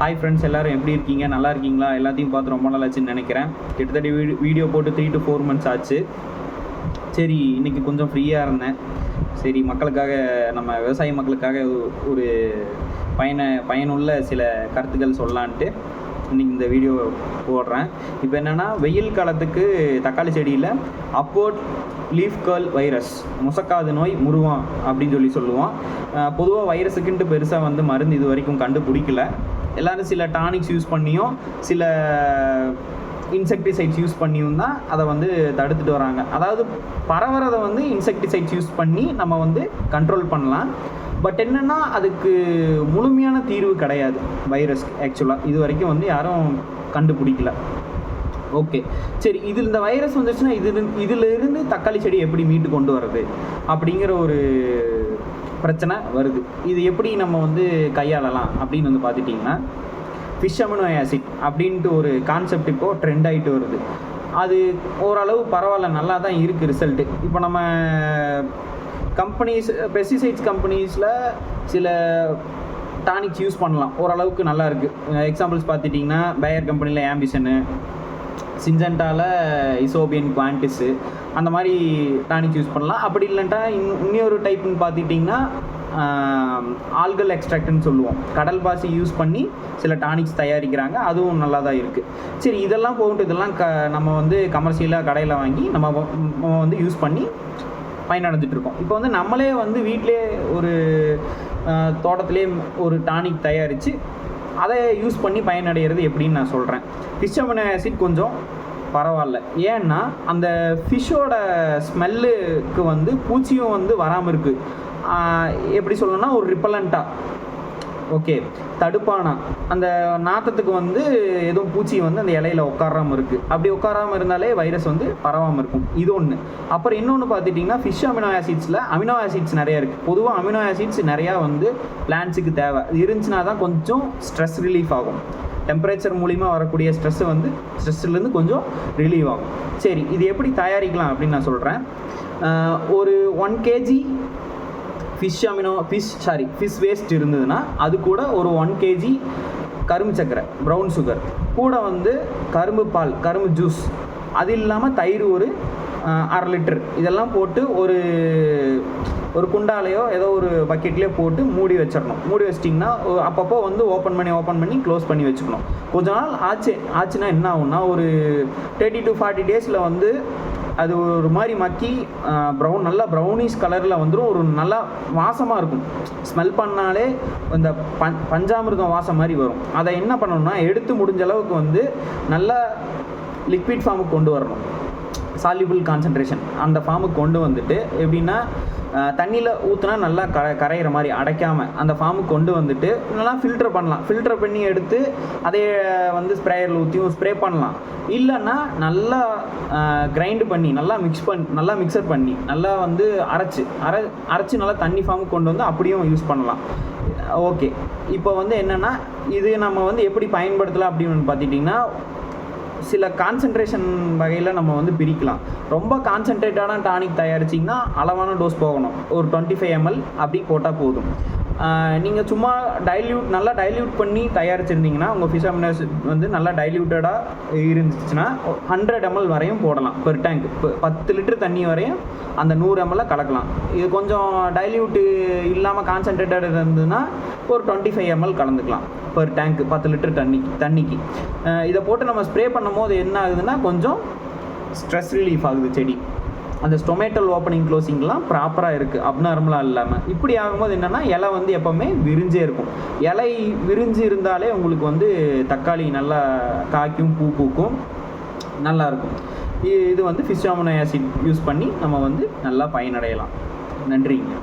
Hi friends, எல்லோரும் எப்படி இருக்கீங்க? நல்லா இருக்கீங்களா? எல்லாத்தையும் பார்த்து ரொம்ப நாள் ஆச்சுன்னு நினைக்கிறேன். கிட்டத்தட்ட வீடியோ போட்டு 3 to 4 months ஆச்சு. சரி, இன்றைக்கி கொஞ்சம் ஃப்ரீயாக இருந்தேன். சரி, மக்களுக்காக, நம்ம விவசாய மக்களுக்காக ஒரு பயனுள்ள சில கருத்துக்கள் சொல்லலான்ட்டு இன்றைக்கி இந்த வீடியோ போடுறேன். இப்போ என்னென்னா, வெயில் காலத்துக்கு தக்காளி செடியில் அப்போர்ட் லீஃப் கர்ல் வைரஸ், முசக்காது நோய், முருவான் அப்படின்னு சொல்லுவோம். பொதுவாக வைரஸுக்குன்ட்டு பெருசாக மருந்து இது வரைக்கும் கண்டுபிடிக்கல. எல்லோரும் சில டானிக்ஸ் யூஸ் பண்ணியும் சில இன்செக்டிசைட்ஸ் யூஸ் பண்ணியும் தான் அதை தடுத்துட்டு வராங்க. அதாவது பரவறதை இன்செக்டிசைட்ஸ் யூஸ் பண்ணி நம்ம கண்ட்ரோல் பண்ணலாம். பட் என்னென்னா, அதுக்கு முழுமையான தீர்வு கிடையாது வைரஸ்க்கு. ஆக்சுவலாக இது வரைக்கும் யாரும் கண்டுபிடிக்கல. ஓகே, சரி, இந்த வைரஸ் வந்துச்சுன்னா இதிலிருந்து தக்காளி செடி எப்படி மீட்டு கொண்டு வர்றது அப்படிங்கிற ஒரு பிரச்சனை வருது. இது எப்படி நம்ம கையாளலாம் அப்படின்னு பார்த்துட்டிங்கன்னா, ஃபிஷ் அமினோ ஆசிட் அப்படின்ட்டு ஒரு கான்செப்ட் இப்போது ட்ரெண்ட் ஆகிட்டு வருது. அது ஓரளவு பரவாயில்ல, நல்லா தான் இருக்குது ரிசல்ட்டு. இப்போ நம்ம கம்பெனிஸ், பெஸ்டிசைட்ஸ் கம்பெனிஸில் சில டானிக்ஸ் யூஸ் பண்ணலாம், ஓரளவுக்கு நல்லா இருக்குது. எக்ஸாம்பிள்ஸ் பார்த்துட்டிங்கன்னா, பேயர் கம்பெனியில் ஆம்பிஷனு, சின்ஜென்டாவில் இசோபியன் குவான்டிஸு, அந்த மாதிரி டானிக் யூஸ் பண்ணலாம். அப்படி இல்லைன்ட்டா இன்னொரு டைப்புன்னு பார்த்துட்டிங்கன்னா, ஆல்கல் எக்ஸ்ட்ராக்ட்னு சொல்லுவோம். கடல் பாசி யூஸ் பண்ணி சில டானிக்ஸ் தயாரிக்கிறாங்க, அதுவும் நல்லா தான் இருக்குது. சரி, இதெல்லாம் போட்டு இதெல்லாம் நம்ம கமர்ஷியலாக கடையில் வாங்கி நம்ம யூஸ் பண்ணி பயனடைஞ்சிட்ருக்கோம். இப்போ நம்மளே வீட்டிலே ஒரு தோட்டத்திலே ஒரு டானிக் தயாரித்து அதை யூஸ் பண்ணி பயனடைகிறது எப்படின்னு நான் சொல்கிறேன். ஃபிஷ் அமினோ ஆசிட் கொஞ்சம் பரவாயில்ல. ஏன்னா அந்த ஃபிஷ்ஷோட ஸ்மெல்லுக்கு பூச்சியும் வராமல் இருக்குது. எப்படி சொல்லணும்னா, ஒரு ரிப்பலண்ட்டாக, ஓகே, தடுப்பானா அந்த நாற்றத்துக்கு எதுவும் பூச்சி அந்த இலையில் உட்காராமல் இருக்குது. அப்படி உட்காராமல் இருந்தாலே வைரஸ் பரவாமல் இருக்கும். இது ஒன்று. அப்புறம் இன்னொன்று பார்த்துட்டிங்கன்னா, ஃபிஷ் அமினோ ஆசிட்ஸில் அமினோ ஆசிட்ஸ் நிறையா இருக்குது. பொதுவாக அமினோ ஆசிட்ஸ் நிறையா பிளான்ட்ஸுக்கு தேவை. இருந்துச்சுன்னா தான் கொஞ்சம் ஸ்ட்ரெஸ் ரிலீஃப் ஆகும். டெம்பரேச்சர் மூலிமா வரக்கூடிய ஸ்ட்ரெஸ்லேருந்து கொஞ்சம் ரிலீவ் ஆகும். சரி, இது எப்படி தயாரிக்கலாம் அப்படின்னு நான் சொல்கிறேன். ஒரு 1 kg ஃபிஷ் வேஸ்ட் இருந்ததுன்னா அது கூட ஒரு 1 kg கரும்பு சர்க்கரை, ப்ரௌன் சுகர், கூட கரும்பு பால், கரும்பு ஜூஸ், அது இல்லாமல் தயிர் ஒரு 1/2 லிட்டர், இதெல்லாம் போட்டு ஒரு குண்டாலையோ ஏதோ ஒரு பக்கெட்லேயோ போட்டு மூடி வச்சிடணும். மூடி வச்சிட்டிங்கன்னா அப்பப்போ ஓப்பன் பண்ணி க்ளோஸ் பண்ணி வச்சுக்கணும். கொஞ்ச நாள் ஆச்சுன்னா என்ன ஆகும்னா, ஒரு 30 to 40 டேஸில் அது ஒரு மாதிரி மக்கி நல்லா ப்ரௌனிஷ் கலரில் வந்துடும். ஒரு நல்லா வாசமாக இருக்கும். ஸ்மெல் பண்ணாலே இந்த பஞ்சாமிர்தம் வாசம் மாதிரி வரும். அதை என்ன பண்ணணும்னா, எடுத்து முடிஞ்ச அளவுக்கு நல்லா லிக்விட் ஃபார்முக்கு கொண்டு வரணும். சால்யூபிள் கான்சன்ட்ரேஷன் அந்த ஃபார்முக்கு கொண்டு வந்துட்டு, எப்படின்னா தண்ணியில் ஊற்றுனா நல்லா கரையிற மாதிரி அடைக்காமல் அந்த ஃபார்முக்கு கொண்டு வந்துட்டு நல்லா ஃபில்டர் பண்ணலாம். ஃபில்டர் பண்ணி எடுத்து அதே ஸ்ப்ரேயரில் ஊற்றியும் ஸ்ப்ரே பண்ணலாம். இல்லைன்னா நல்லா கிரைண்டு பண்ணி நல்லா மிக்சர் பண்ணி நல்லா அரைச்சி நல்லா தண்ணி ஃபார்முக்கு கொண்டு அப்படியும் யூஸ் பண்ணலாம். ஓகே, இப்போ என்னென்னா, இது நம்ம எப்படி பயன்படுத்தலாம் அப்படின்னு பார்த்துட்டிங்கன்னா, சில கான்சன்ட்ரேஷன் வகையில் நம்ம பிரிக்கலாம். ரொம்ப கான்சன்ட்ரேட்டான டானிக் தயாரிச்சிங்கன்னா அளவான டோஸ் போகணும். ஒரு 25 ml அப்படி போட்டால் போதும். நீங்கள் சும்மா நல்லா டைல்யூட் பண்ணி தயாரிச்சிருந்தீங்கன்னா, உங்கள் ஃபிஷ் அமினோ ஆசிட் நல்லா டைல்யூட்டடாக இருந்துச்சுன்னா 100 ml வரையும் போடலாம் பெர் டேங்க். 10 லிட்டர் தண்ணி வரையும் அந்த 100 ml கலக்கலாம். இது கொஞ்சம் டைல்யூட்டு இல்லாமல் கான்சன்ட்ரேட்டட் இருந்ததுன்னா ஒரு 25 ml கலந்துக்கலாம் பெர் டேங்க் 10 லிட்டர் தண்ணிக்கு. இதை போட்டு நம்ம ஸ்ப்ரே பண்ணும் போது என்ன ஆகுதுன்னா, கொஞ்சம் ஸ்ட்ரெஸ் ரிலீஃப் ஆகுது செடி. அந்த ஸ்டொமேட்டல் ஓப்பனிங் க்ளோசிங்லாம் ப்ராப்பராக இருக்குது, அப்நார்மலாக இல்லாமல். இப்படி ஆகும்போது என்னென்னா, இலை எப்போவுமே விரிஞ்சே இருக்கும். இலை விரிஞ்சு இருந்தாலே உங்களுக்கு தக்காளி நல்லா காய்க்கும், பூ பூக்கும், நல்லாயிருக்கும். இது ஃபிஷ் அமினோ ஆசிட் யூஸ் பண்ணி நம்ம நல்லா பயனடையலாம். நன்றிங்க.